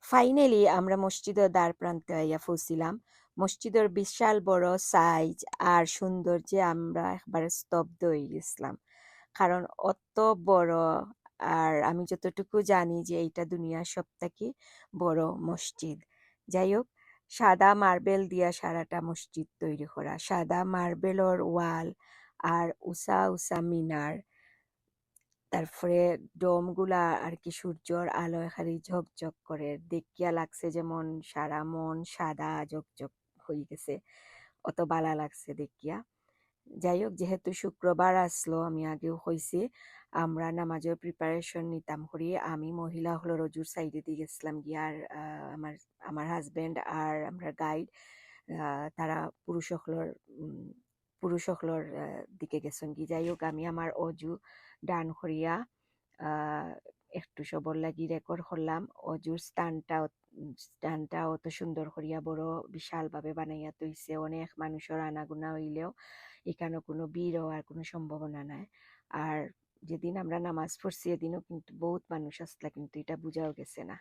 Finally আমরা মসজিদের দ্বার প্রান্তে আইয়া পৌঁছিলাম। মসজিদের বিশাল বড় সাইজ আর সৌন্দর্যে আমরা একবারে স্তব্ধ হয়ে গেছিলাম। কারণ অত বড়, আর আমি যতটুকু জানি যে এইটা দুনিয়ার সবথেকে বড় মসজিদ। যাই হোক, সাদা মার্বেল দিয়া সারাটা মসজিদ তৈরি করা, সাদা মার্বেলর ওয়াল আর উঁচা উঁচা মিনার, তারপরে ডোমগুলা আর কি সূর্যর আলোয় খালি ঝকঝক করে, দেখিয়া লাগছে যেমন সারা মন সাদা ঝকঝক হয়ে গেছে, অত বালা লাগছে দেখিয়া। যাই হোক, যেহেতু শুক্রবার আসলো, আমি আগেও কইছি আমরা নামাজের প্রিপারেশন নিতাম করি। আমি মহিলা হলো রজুর সাইডে দিয়ে গেছিলাম গিয়া, আর আমার আমার হাজবেন্ড আর আমরা গাইড তারা পুরুষ হকলর দিকে গেছেন কি। যাই হোক, আমি আমার অজু ডান করিয়া আহ, একটু সবর লাগি রেকর্ড করলাম। অজুর স্থানটা অত সুন্দর করিয়া বড় বিশাল ভাবে বানাইয়া তৈছে। অনেক মানুষের আনাগোনা হইলেও এখানে কোনো ভিড় হওয়ার কোনো সম্ভাবনা নাই। আর যেদিন আমরা নামাজ পড়ছি এদিনও কিন্তু বহুত মানুষ আসলা, কিন্তু এটা বুঝাও গেছে না।